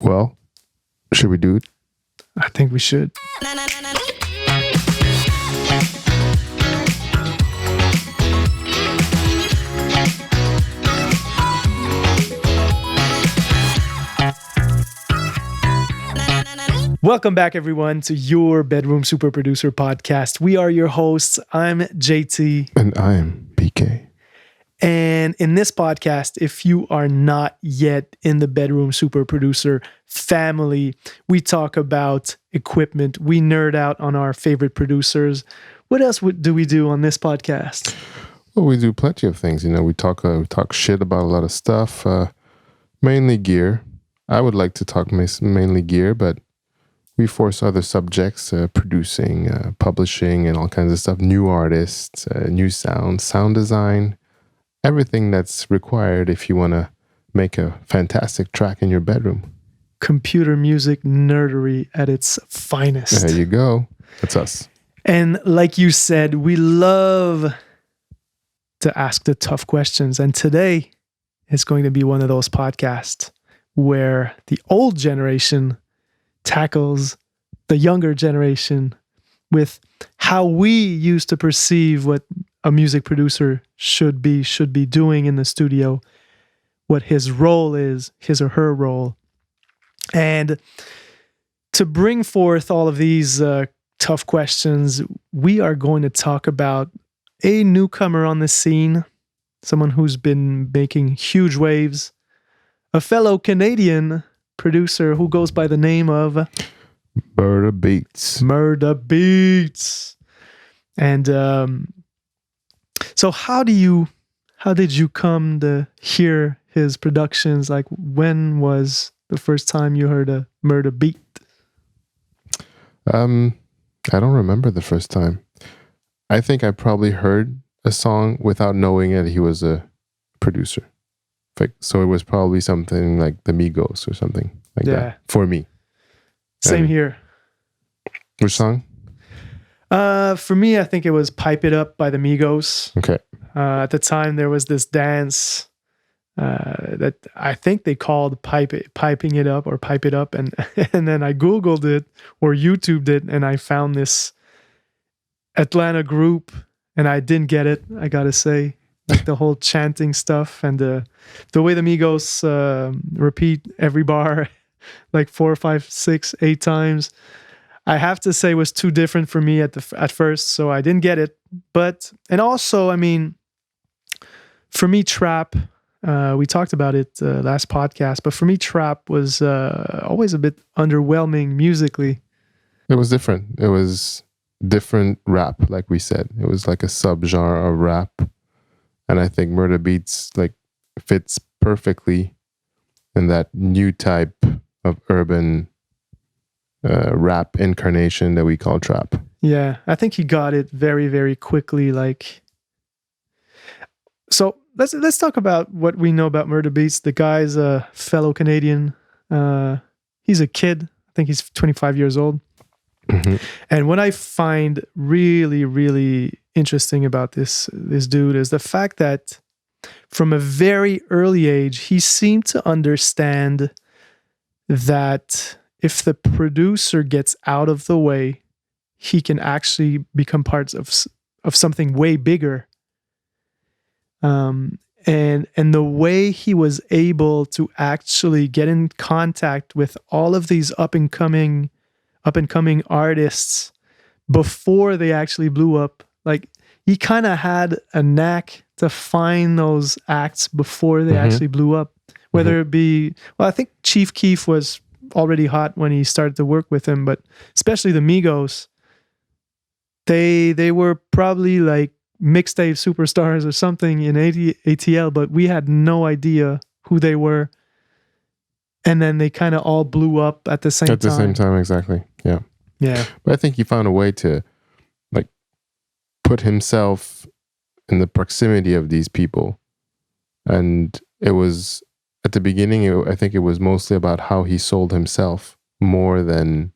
Well, should we do it? I think we should. Welcome back, everyone, to your Bedroom Super Producer podcast. We are your hosts. I'm JT. And I'm PK. And in this podcast, if you are not yet in the Bedroom Super Producer family, we talk about equipment. We nerd out on our favorite producers. What else do we do on this podcast? Well, we do plenty of things. You know, we talk shit about a lot of stuff, mainly gear. I would like to talk mainly gear, but we force other subjects, producing, publishing, and all kinds of stuff. New artists, new sound design. Everything that's required if you want to make a fantastic track in your bedroom. Computer music nerdery at its finest. There you go. That's us. And like you said, we love to ask the tough questions. And today is going to be one of those podcasts where the old generation tackles the younger generation with how we used to perceive what a music producer should be doing in the studio, what his role is, his or her role. And to bring forth all of these tough questions, we are going to talk about a newcomer on the scene, someone who's been making huge waves, a fellow Canadian producer who goes by the name of Murda Beatz. Murda Beatz. And so how did you come to hear his productions? Like, when was the first time you heard a Murda beat? I don't remember the first time. I think I probably heard a song without knowing that he was a producer. So it was probably something like the Migos or something like that for me. Same here. Which song? For me, I think it was Pipe It Up by the Migos. Okay. At the time, there was this dance that I think they called piping it up or pipe it up. And then I Googled it or YouTubed it, and I found this Atlanta group, and I didn't get it, I gotta say. Like the whole chanting stuff and the way the Migos repeat every bar like 4, 5, 6, 8 times. I have to say was too different for me at first, so I didn't get it. And also, I mean, for me, trap, we talked about it last podcast, but for me, trap was always a bit underwhelming musically. It was different. It was different rap, like we said. It was like a subgenre of rap. And I think Murda Beatz like fits perfectly in that new type of urban rap incarnation that we call trap. Yeah, I think he got it very, very quickly. Like, so let's talk about what we know about Murda Beatz. The guy's a fellow Canadian. He's a kid. I think he's 25 years old. Mm-hmm. And what I find really, really interesting about this dude is the fact that from a very early age, he seemed to understand that if the producer gets out of the way, he can actually become parts of something way bigger. And the way he was able to actually get in contact with all of these up and coming artists before they actually blew up, like he kind of had a knack to find those acts before they actually blew up. Whether it be, well, I think Chief Keef was already hot when he started to work with him, but especially the Migos, they were probably like mixtape superstars or something in ATL, but we had no idea who they were. And then they kind of all blew up at the same time. At the same time, exactly. Yeah. Yeah. But I think he found a way to like put himself in the proximity of these people. And it was, at the beginning, I think it was mostly about how he sold himself more than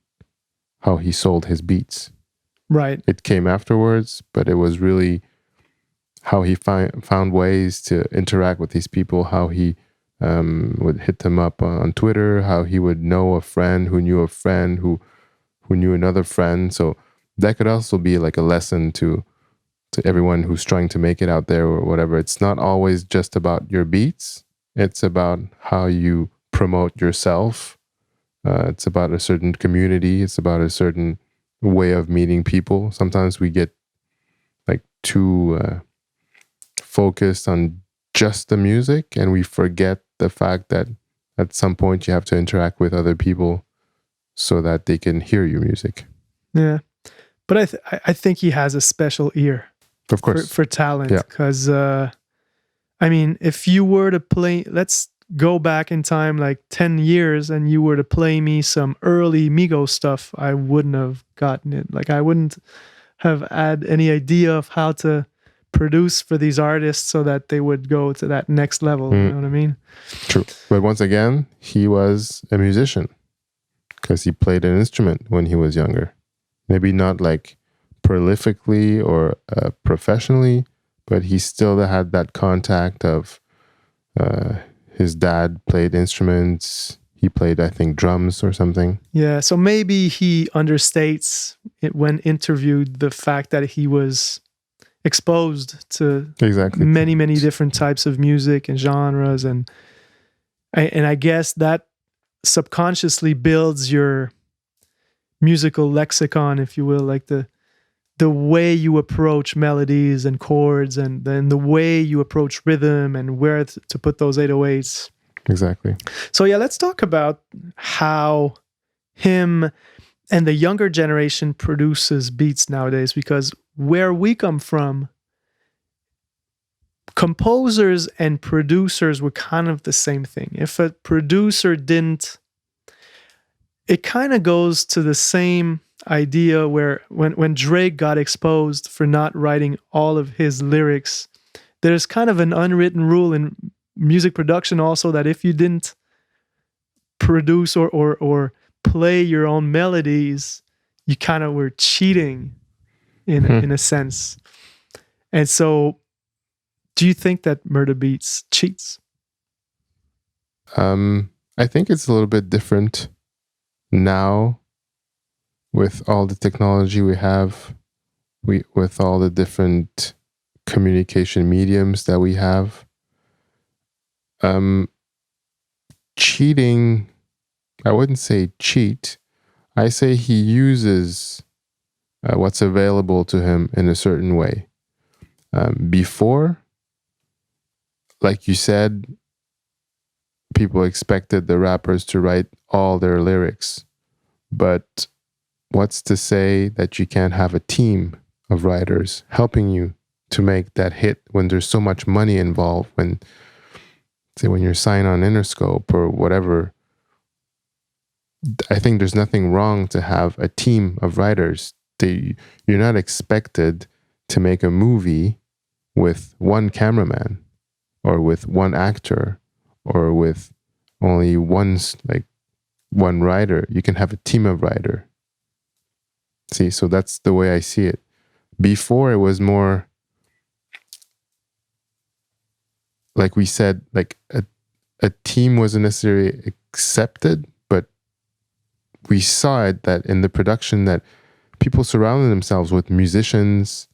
how he sold his beats. Right. It came afterwards, but it was really how he found ways to interact with these people, how he would hit him up on Twitter, how he would know a friend who knew a friend who knew another friend. So that could also be like a lesson to everyone who's trying to make it out there or whatever. It's not always just about your beats. It's about how you promote yourself. It's about a certain community. It's about a certain way of meeting people. Sometimes we get like too focused on just the music, and we forget the fact that at some point you have to interact with other people so that they can hear your music. Yeah, but I think he has a special ear, of course, for talent. Because I mean, if you were to play, let's go back in time like 10 years, and you were to play me some early Migos stuff, I wouldn't have gotten it. Like, I wouldn't have had any idea of how to produce for these artists so that they would go to that next level. You know what I mean? True. But once again, he was a musician because he played an instrument when he was younger. Maybe not like prolifically or professionally, but he still had that contact of his dad played instruments. He played, I think, drums or something. Yeah, so maybe he understates it when interviewed the fact that he was exposed to many different types of music and genres, and I guess that subconsciously builds your musical lexicon, if you will, like the way you approach melodies and chords, and then the way you approach rhythm and where to put those 808s. Exactly. So yeah, let's talk about how him and the younger generation produces beats nowadays, because where we come from, composers and producers were kind of the same thing. If a producer didn't, it kind of goes to the same idea where when Drake got exposed for not writing all of his lyrics, there's kind of an unwritten rule in music production also that if you didn't produce or play your own melodies, you kind of were cheating in a sense. And so, do you think that Murda Beatz cheats? I think it's a little bit different now with all the technology we have, with all the different communication mediums that we have. Cheating, I wouldn't say cheat. I say he uses what's available to him in a certain way. Before, like you said, people expected the rappers to write all their lyrics. But what's to say that you can't have a team of writers helping you to make that hit when there's so much money involved? When you're signed on Interscope or whatever, I think there's nothing wrong to have a team of writers. You're not expected to make a movie with one cameraman or with one actor or with only one writer. You can have a team of writers. See, so that's the way I see it. Before, it was more, like we said, like a team wasn't necessarily accepted, but we saw it that in the production that people surrounded themselves with musicians.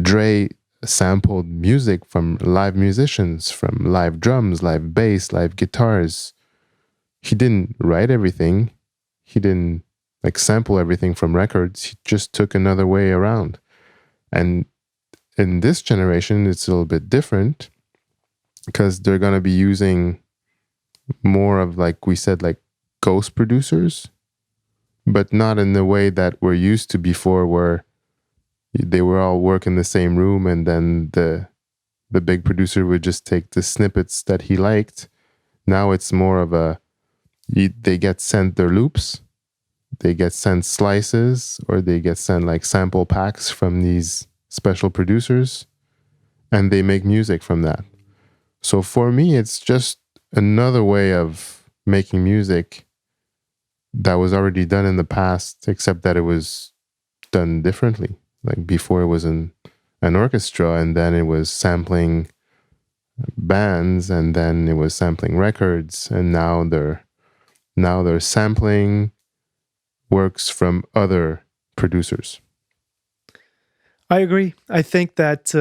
Dre sampled music from live musicians, from live drums, live bass, live guitars. He didn't write everything. He didn't sample everything from records. He just took another way around. And in this generation, it's a little bit different because they're going to be using more of, like we said, like ghost producers, but not in the way that we're used to before, where they were all work in the same room and then the big producer would just take the snippets that he liked. Now it's more of they get sent their loops, they get sent slices, or they get sent like sample packs from these special producers, and they make music from that. So for me, it's just another way of making music that was already done in the past, except that it was done differently. Like before, it was an orchestra, and then it was sampling bands, and then it was sampling records, and now they're sampling works from other producers. I agree. I think that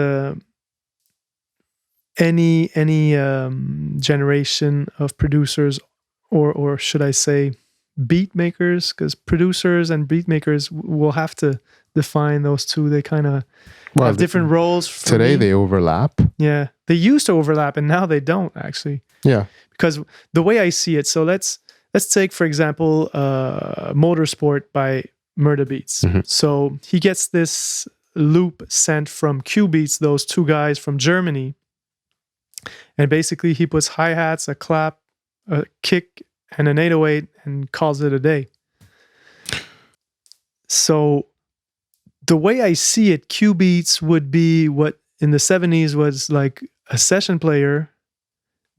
any generation of producers, or should I say beat makers, because producers and beat makers will have to define those two. They kind of have different roles. Today they overlap. Yeah, they used to overlap, and now they don't actually. Yeah, because the way I see it, so let's take, for example, Motorsport by Murda Beatz. Mm-hmm. So he gets this loop sent from Cubeatz, those two guys from Germany, and basically he puts hi-hats, a clap, a kick, and an 808 and calls it a day. So the way I see it, Cubeatz would be what in the 70s was like a session player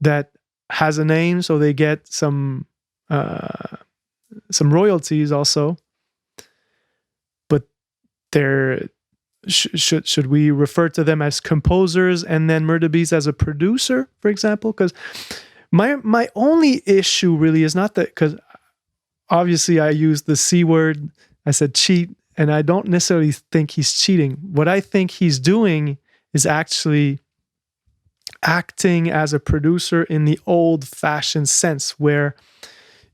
that has a name, so they get some royalties also. But they're should we refer to them as composers and then Murda Beatz as a producer, for example? Because my only issue really is not that, because obviously I used the C word, I said cheat, and I don't necessarily think he's cheating. What I think he's doing is actually acting as a producer in the old-fashioned sense, where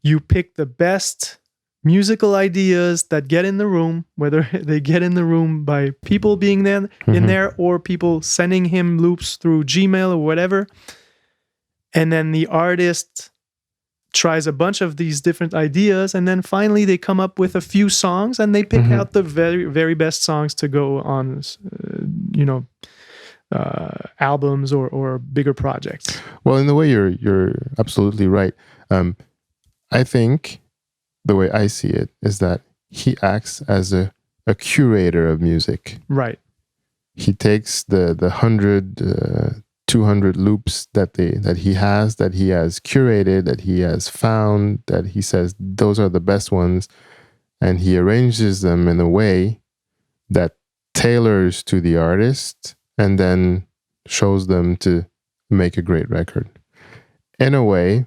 you pick the best musical ideas that get in the room, whether they get in the room by people being there, in there, or people sending him loops through Gmail or whatever. And then the artist tries a bunch of these different ideas, and then finally they come up with a few songs, and they pick out the very, very best songs to go on, albums or bigger projects. Well, in the way you're absolutely right. I think the way I see it is that he acts as a curator of music. Right. He takes the 100, 200 loops that he has curated, that he has found, that he says those are the best ones, and he arranges them in a way that tailors to the artist and then shows them to make a great record. In a way,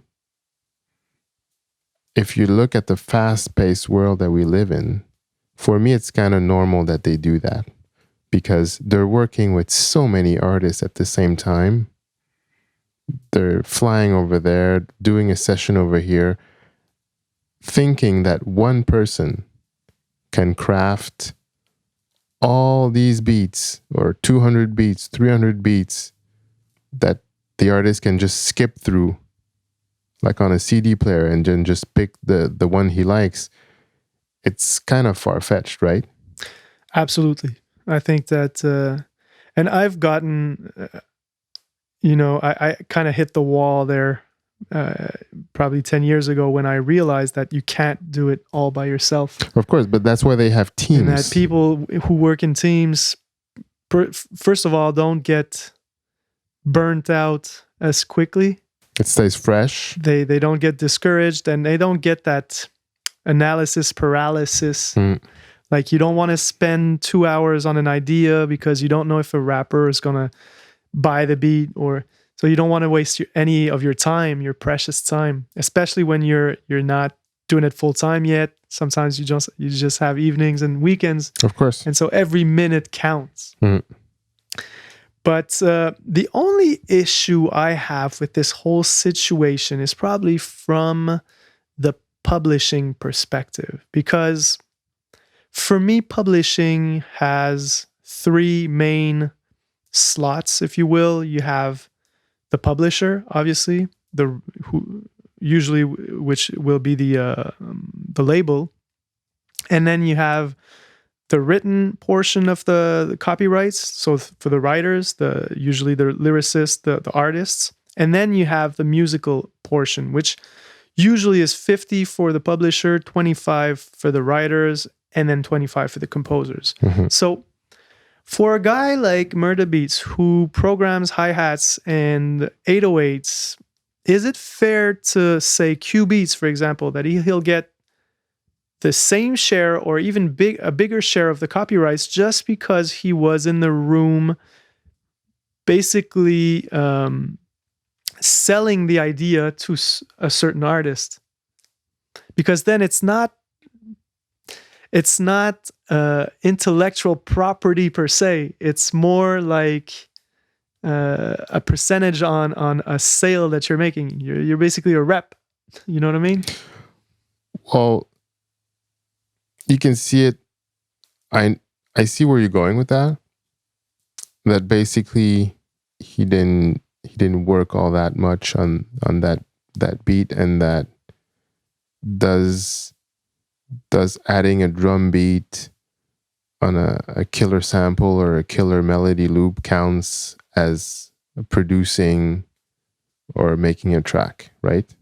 if you look at the fast-paced world that we live in, for me, it's kind of normal that they do that, because they're working with so many artists at the same time. They're flying over there, doing a session over here, thinking that one person can craft all these beats, or 200 beats, 300 beats, that the artist can just skip through, like on a CD player, and then just pick the one he likes. It's kind of far-fetched, right? Absolutely. I think that, and I've gotten, I kind of hit the wall there probably 10 years ago when I realized that you can't do it all by yourself. Of course, but that's why they have teams. And that people who work in teams, first of all, don't get burnt out as quickly. It stays fresh. They don't get discouraged, and they don't get that analysis paralysis. Like, you don't want to spend 2 hours on an idea because you don't know if a rapper is going to buy the beat, or so you don't want to waste any of your time, your precious time, especially when you're not doing it full time yet. Sometimes you just have evenings and weekends. Of course. And so every minute counts. But the only issue I have with this whole situation is probably from the publishing perspective, because for me, publishing has three main slots, if you will. You have the publisher, obviously, which will be the label, and then you have the written portion of the copyrights. So for the writers, usually the lyricists, the artists, and then you have the musical portion, which usually is 50 for the publisher, 25 for the writers, and then 25 for the composers. So for a guy like Murda Beatz, who programs hi-hats and 808s, is it fair to say Cubeatz, for example, that he'll get the same share or even a bigger share of the copyrights just because he was in the room basically selling the idea to a certain artist, because then it's not intellectual property per se. It's more like a percentage on a sale that you're making. You're basically a rep. You know what I mean? Well, you can see it. I see where you're going with that. That basically he didn't work all that much on that beat, and that does adding a drum beat on a killer sample or a killer melody loop counts as producing or making a track, right?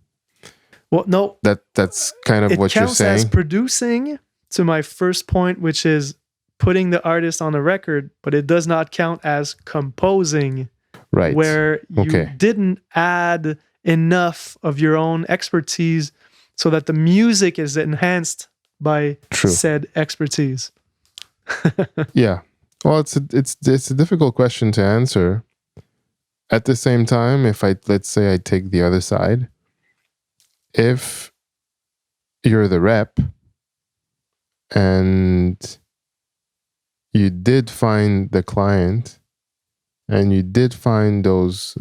Well, no. That's kind of what you're saying. It counts as producing, to my first point, which is putting the artist on a record, but it does not count as composing, right? Where you didn't add enough of your own expertise so that the music is enhanced by said expertise. Yeah. Well, it's a difficult question to answer. At the same time, let's say I take the other side, if you're the rep and you did find the client and you did find those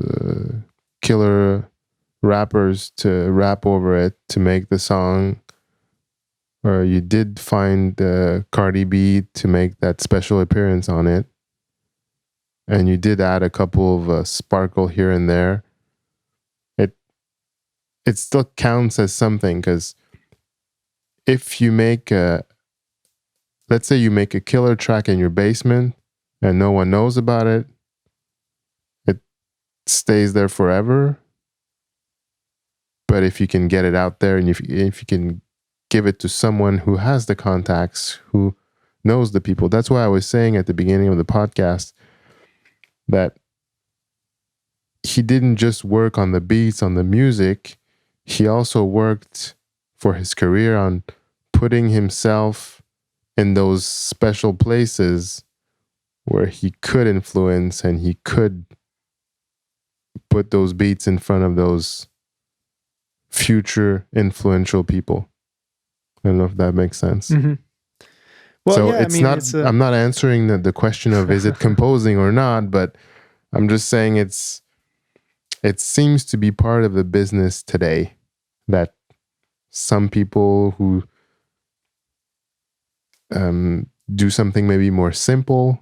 killer rappers to rap over it to make the song, or you did find Cardi B to make that special appearance on it, and you did add a couple of sparkle here and there, it still counts as something. Because if you make let's say you make a killer track in your basement and no one knows about it, it stays there forever. But if you can get it out there, and if you can give it to someone who has the contacts, who knows the people. That's why I was saying at the beginning of the podcast that he didn't just work on the beats, on the music. He also worked for his career on putting himself in those special places where he could influence and he could put those beats in front of those future influential people. I don't know if that makes sense. Mm-hmm. Well, so yeah, I'm not answering the question of is it composing or not, but I'm just saying it seems to be part of the business today that some people who do something maybe more simple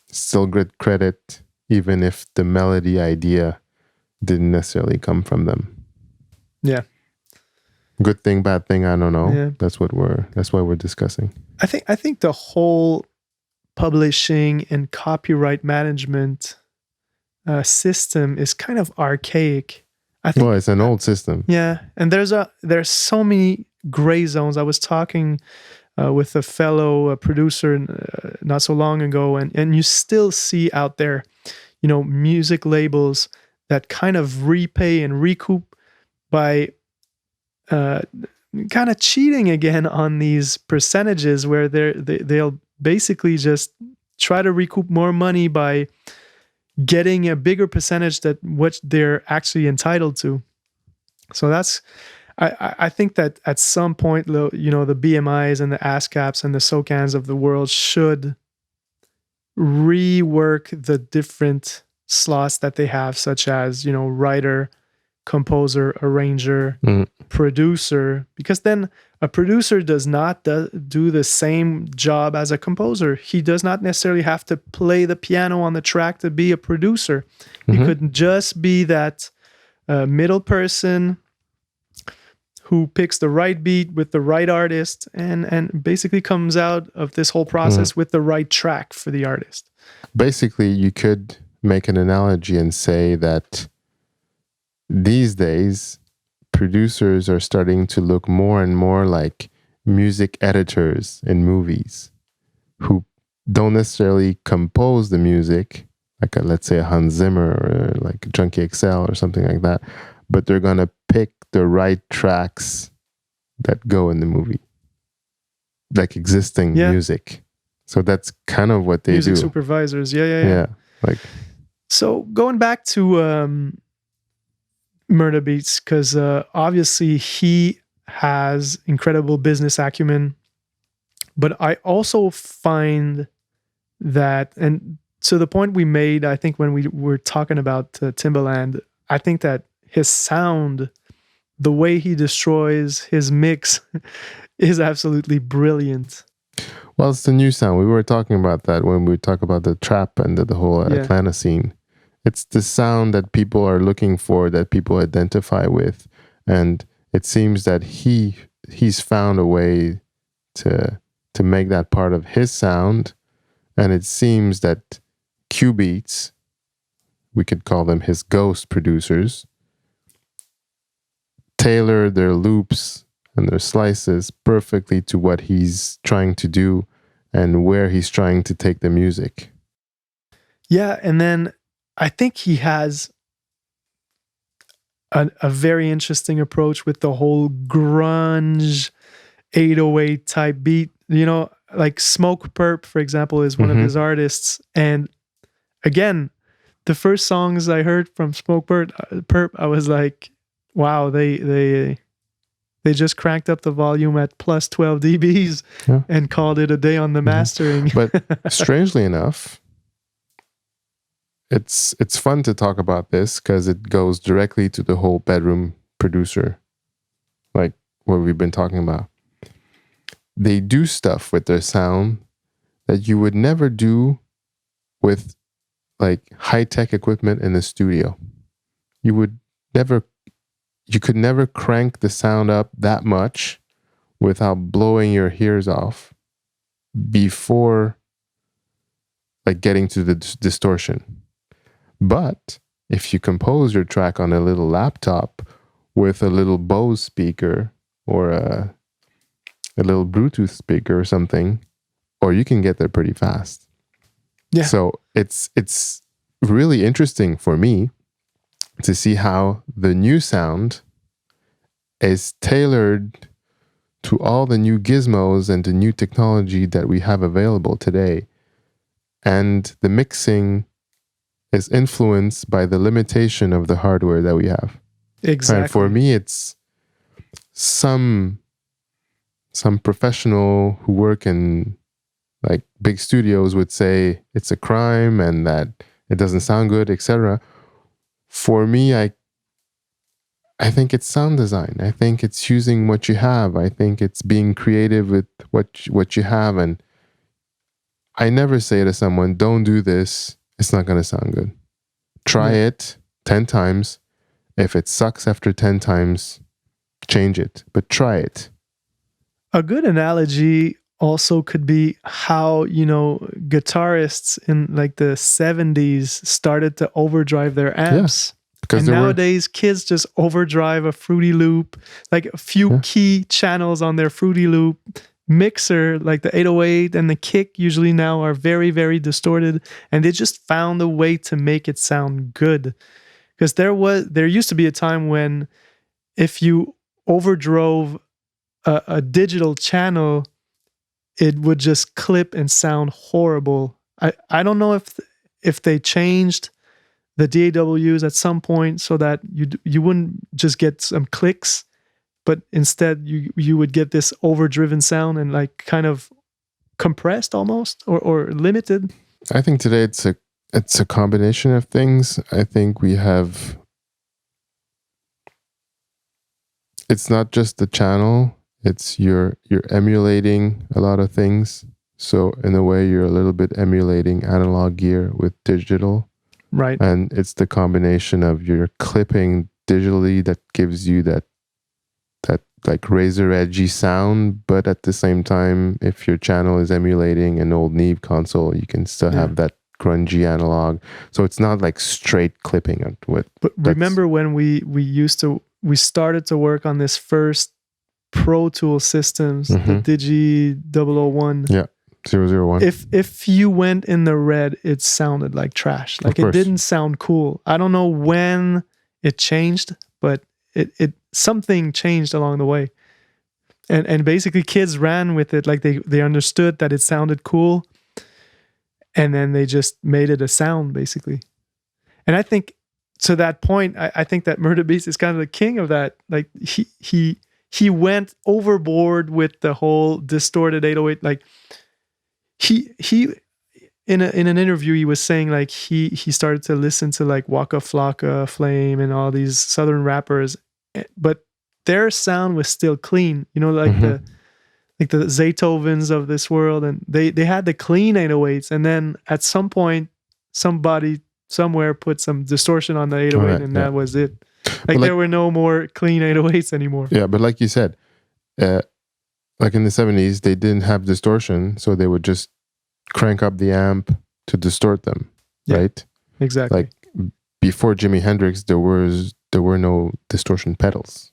still get credit, even if the melody idea didn't necessarily come from them. Yeah. Good thing, bad thing, I don't know. Yeah. That's why we're discussing. I think the whole publishing and copyright management system is kind of archaic. I think, well, it's an old system. Yeah, and there's so many gray zones. I was talking with a fellow producer not so long ago, and you still see out there, music labels that kind of repay and recoup by kind of cheating again on these percentages, where they'll basically just try to recoup more money by getting a bigger percentage that what they're actually entitled to. So that's, I think that at some point, the BMIs and the ASCAPs and the SOCANs of the world should rework the different slots that they have, such as, writer, composer, arranger, producer, because then a producer does not do the same job as a composer. He does not necessarily have to play the piano on the track to be a producer. He could just be that middle person who picks the right beat with the right artist and basically comes out of this whole process with the right track for the artist. Basically, you could make an analogy and say that these days, producers are starting to look more and more like music editors in movies who don't necessarily compose the music, like let's say a Hans Zimmer or like Junkie XL or something like that, but they're going to pick the right tracks that go in the movie, like existing music. So that's kind of what they do. Music supervisors. Yeah. Like, so going back to Murda Beatz, because obviously he has incredible business acumen, but I also find that, and to the point we made, I think when we were talking about Timbaland, I think that his sound, the way he destroys his mix, is absolutely brilliant. Well, it's the new sound. We were talking about that when we talk about the trap and the whole Atlanta scene. It's the sound that people are looking for, that people identify with, and it seems that he's found a way to make that part of his sound. And it seems that Cubeatz, we could call them his ghost producers, tailor their loops and their slices perfectly to what he's trying to do and where he's trying to take the music. Yeah, and then I think he has a very interesting approach with the whole grunge 808 type beat. You know, like Smoke Perp, for example, is one of his artists. And again, the first songs I heard from Smoke Perp, I was like, wow, they just cranked up the volume at plus 12 dBs and called it a day on the mastering. But strangely enough, it's fun to talk about this because it goes directly to the whole bedroom producer, like what we've been talking about. They do stuff with their sound that you would never do with like high-tech equipment in the studio. You could never crank the sound up that much without blowing your ears off before like getting to the distortion. But if you compose your track on a little laptop with a little Bose speaker or a little Bluetooth speaker or something, or you can get there pretty fast. Yeah. So it's really interesting for me to see how the new sound is tailored to all the new gizmos and the new technology that we have available today. And the mixing is influenced by the limitation of the hardware that we have. Exactly. And for me, it's some professional who work in like big studios would say it's a crime and that it doesn't sound good, etc. For me, I think it's sound design. I think it's using what you have. I think it's being creative with what you have. And I never say to someone, don't do this. It's not going to sound good. Try it 10 times. If it sucks after 10 times, change it. But try it. A good analogy also could be how, guitarists in like the 70s started to overdrive their amps. Yeah, and nowadays kids just overdrive a Fruity Loop, like a few key channels on their Fruity Loop mixer, like the 808 and the kick usually now are very, very distorted, and they just found a way to make it sound good. Because there used to be a time when if you overdrove a digital channel, it would just clip and sound horrible. I don't know if they changed the DAWs at some point so that you wouldn't just get some clicks, but instead you would get this overdriven sound and like kind of compressed almost or limited. I think today it's a combination of things. I think we have, it's not just the channel, it's you're emulating a lot of things. So in a way, you're a little bit emulating analog gear with digital. Right. And it's the combination of your clipping digitally that gives you that like razor edgy sound, but at the same time, if your channel is emulating an old Neve console, you can still have that grungy analog. So it's not like straight clipping with. But remember when we started to work on this first Pro Tool systems, the Digi 001. Yeah. 001. If you went in the red, it sounded like trash. Like it didn't sound cool. I don't know when it changed, but it something changed along the way. And basically kids ran with it. Like they understood that it sounded cool. And then they just made it a sound basically. And I think to that point, I think that Murda Beatz is kind of the king of that. Like he went overboard with the whole distorted 808. Like he in an interview he was saying like he started to listen to like Waka Flocka, Flame, and all these southern rappers, but their sound was still clean. You know, like the Zaytovens of this world, and they had the clean 808s, and then at some point somebody somewhere put some distortion on the 808, right, and that was it. Like there were no more clean 808s anymore. Yeah, but like you said, like in the 70s, they didn't have distortion, so they would just crank up the amp to distort them, right? Exactly. Like before Jimi Hendrix, there were no distortion pedals.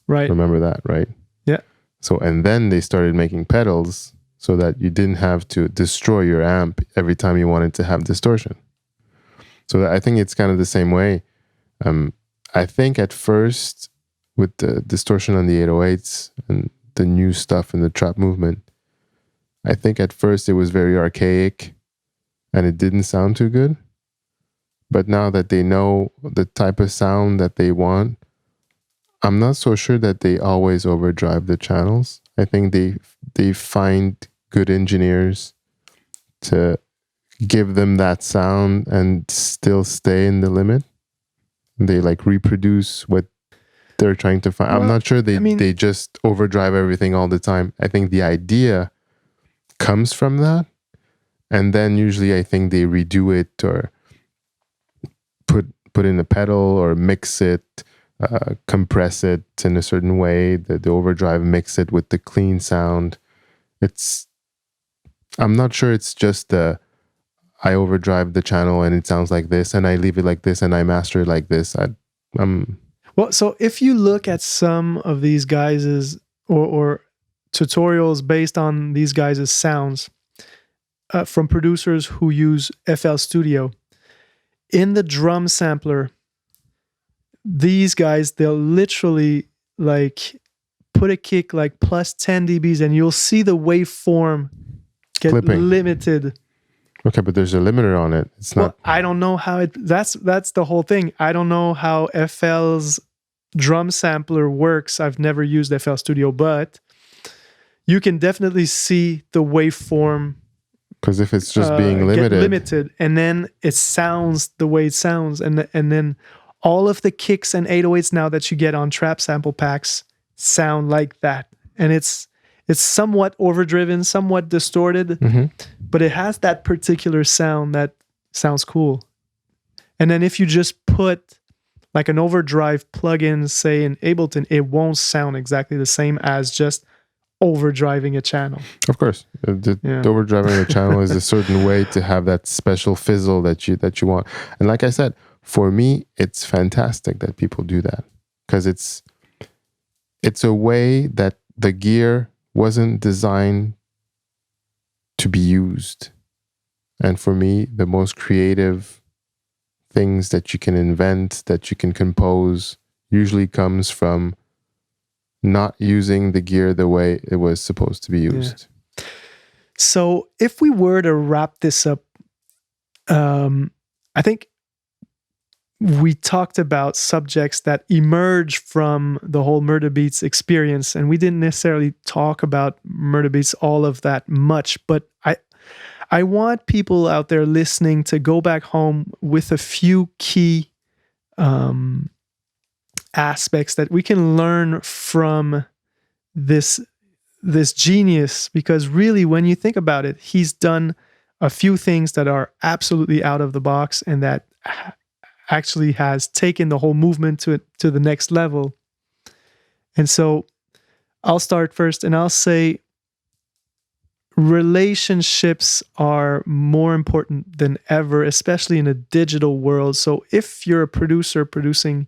Right. Remember that, right? Yeah. So, and then they started making pedals so that you didn't have to destroy your amp every time you wanted to have distortion. So I think it's kind of the same way. I think at first, with the distortion on the 808s and the new stuff in the trap movement, I think at first it was very archaic and it didn't sound too good. But now that they know the type of sound that they want, I'm not so sure that they always overdrive the channels. I think they find good engineers to give them that sound and still stay in the limit. They like reproduce what they're trying to find. Well, I'm not sure they just overdrive everything all the time. I think the idea comes from that, and then usually I think they redo it or put in a pedal or mix it, compress it in a certain way. The overdrive mix it with the clean sound. I'm not sure it's just I overdrive the channel and it sounds like this, and I leave it like this, and I master it like this. Well, so if you look at some of these guys' or tutorials based on these guys' sounds from producers who use FL Studio, in the drum sampler, these guys, they'll literally like put a kick like plus 10 dBs and you'll see the waveform get Clipping. Limited. Okay, but there's a limiter on it. It's not. I don't know how that's the whole thing. I don't know how FL's drum sampler works. I've never used FL Studio, but you can definitely see the waveform. Because if it's just being limited, and then it sounds the way it sounds, and then all of the kicks and 808s now that you get on trap sample packs sound like that, and it's somewhat overdriven, somewhat distorted, but it has that particular sound that sounds cool. And then if you just put like an overdrive plugin, say in Ableton, it won't sound exactly the same as just overdriving a channel. Of course, overdriving a channel is a certain way to have that special fizzle that you want. And like I said, for me, it's fantastic that people do that, because it's a way that the gear wasn't designed to be used. And for me, the most creative things that you can invent, that you can compose, usually comes from not using the gear the way it was supposed to be used. Yeah. So if we were to wrap this up, I think we talked about subjects that emerge from the whole Murda Beatz experience, and we didn't necessarily talk about Murda Beatz all of that much, but I want people out there listening to go back home with a few key aspects that we can learn from this genius, because really, when you think about it, he's done a few things that are absolutely out of the box and that actually has taken the whole movement to the next level. And so I'll start first, and I'll say relationships are more important than ever, especially in a digital world. So if you're a producer producing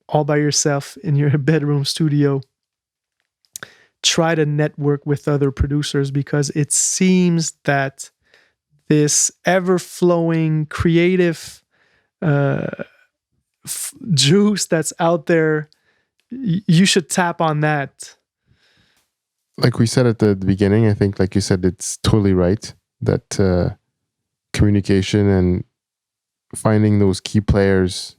all by yourself in your bedroom studio, try to network with other producers, because it seems that this ever-flowing creative juice that's out there, you should tap on that. Like we said at the beginning, I think, like you said, it's totally right that communication and finding those key players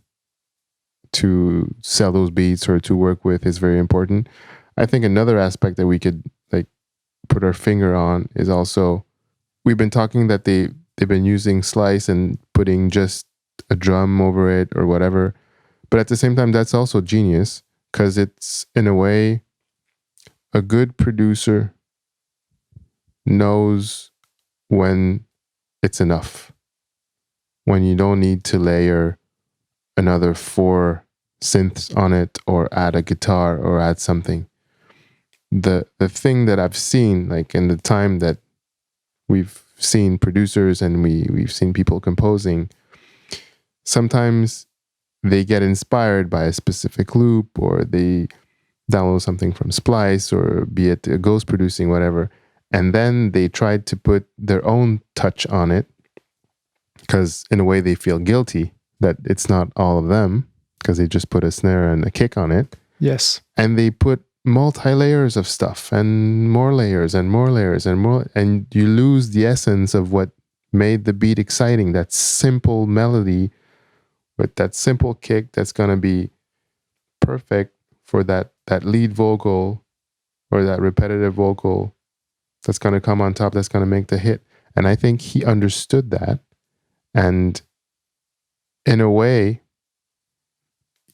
to sell those beats or to work with is very important. I think another aspect that we could like put our finger on is also, we've been talking that they've been using slice and putting just a drum over it or whatever. But at the same time, that's also genius, because it's, in a way, a good producer knows when it's enough, when you don't need to layer another 4 synths on it or add a guitar or add something. The thing that I've seen, like in the time that we've seen producers and we've seen people composing, sometimes they get inspired by a specific loop, or they download something from Splice, or be it a ghost producing, whatever, and then they try to put their own touch on it, because in a way they feel guilty that it's not all of them, because they just put a snare and a kick on it. Yes. And they put multi-layers of stuff and more layers and more layers and more, and you lose the essence of what made the beat exciting, that simple melody with that simple kick that's going to be perfect for that lead vocal or that repetitive vocal that's going to come on top, that's going to make the hit. And I think he understood that. And in a way,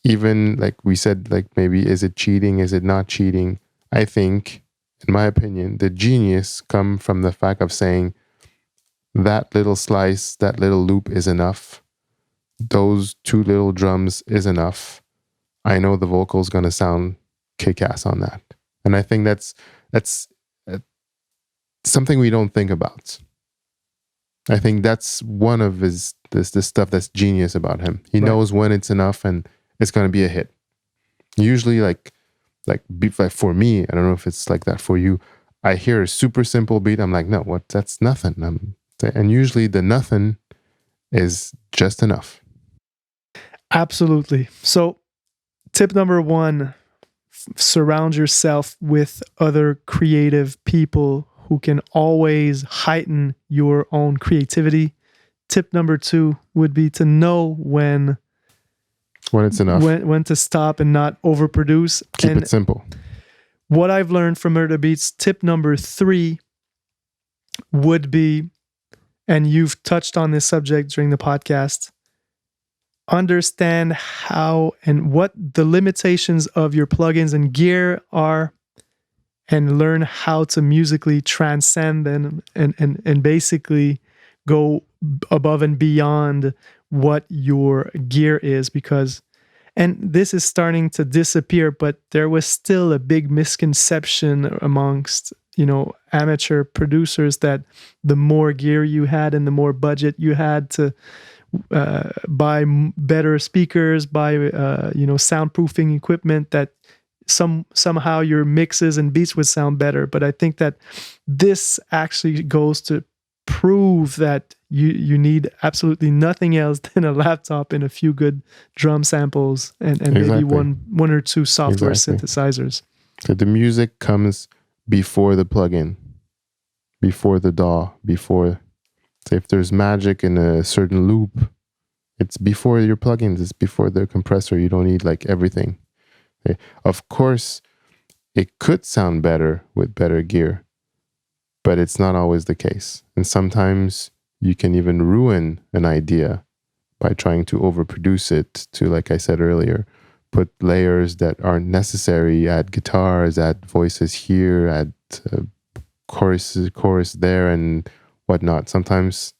even like we said, like maybe is it cheating? Is it not cheating? I think, in my opinion, the genius come from the fact of saying that little slice, that little loop is enough. Those 2 little drums is enough. I know the vocal's going to sound kick-ass on that. And I think that's something we don't think about. I think that's one of his this stuff that's genius about him. He knows when it's enough and it's going to be a hit. Usually, like for me, I don't know if it's like that for you. I hear a super simple beat, I'm like, no, what? That's nothing. And usually the nothing is just enough. Absolutely. So, tip number 1, surround yourself with other creative people who can always heighten your own creativity. Tip number 2 would be to know when it's enough, when to stop and not overproduce. Keep it simple. What I've learned from Murda Beatz, tip number 3 would be, and you've touched on this subject during the podcast, understand how and what the limitations of your plugins and gear are, and learn how to musically transcend them and basically go above and beyond what your gear is. Because, and this is starting to disappear, but there was still a big misconception amongst, amateur producers that the more gear you had and the more budget you had to buy better speakers, buy soundproofing equipment, that somehow your mixes and beats would sound better. But I think that this actually goes to prove that you need absolutely nothing else than a laptop and a few good drum samples and maybe one or 2 software synthesizers. So the music comes before the plugin, before the DAW, before. So if there's magic in a certain loop, it's before your plugins, it's before the compressor. You don't need like everything. Okay. Of course, it could sound better with better gear, but it's not always the case. And sometimes you can even ruin an idea by trying to overproduce it to, like I said earlier, put layers that aren't necessary, add guitars, add voices here, add chorus there and whatnot. Sometimes,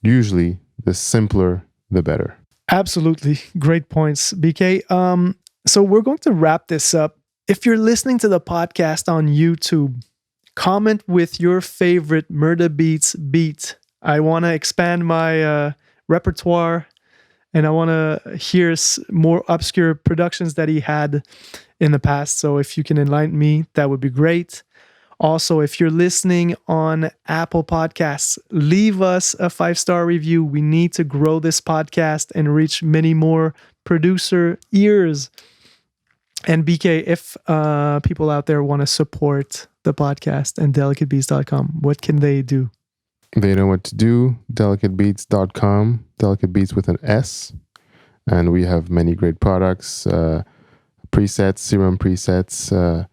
usually, the simpler, the better. Absolutely. Great points, BK. So we're going to wrap this up. If you're listening to the podcast on YouTube, comment with your favorite Murda Beatz beat. I want to expand my repertoire, and I want to hear more obscure productions that he had in the past. So if you can enlighten me, that would be great. Also, if you're listening on Apple Podcasts, leave us a 5-star review. We need to grow this podcast and reach many more producer ears. And BK, if people out there want to support the podcast and delicatebeats.com, what can they do? They know what to do. Delicatebeats.com, Delicate Beats with an S. and we have many great products, presets, serum presets,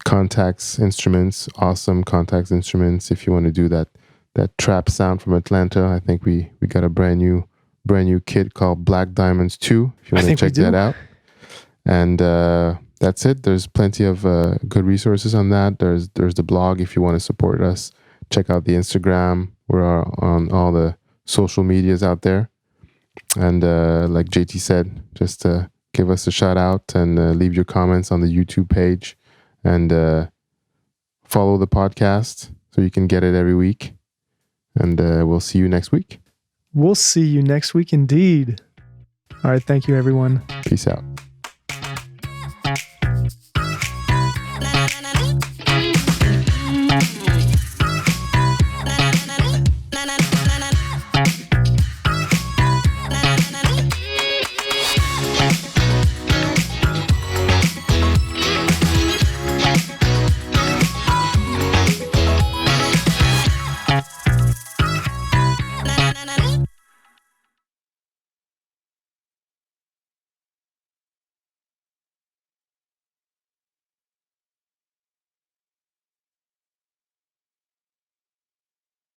contacts, instruments, awesome contacts instruments. If you want to do that trap sound from Atlanta, I think we got a brand new kit called Black Diamonds 2. If you want to check that out. And that's it. There's plenty of good resources on that. There's the blog if you want to support us. Check out the Instagram. We're on all the social medias out there. And like JT said, just give us a shout out and leave your comments on the YouTube page. And follow the podcast so you can get it every week. And we'll see you next week. We'll see you next week indeed. All right. Thank you, everyone. Peace out.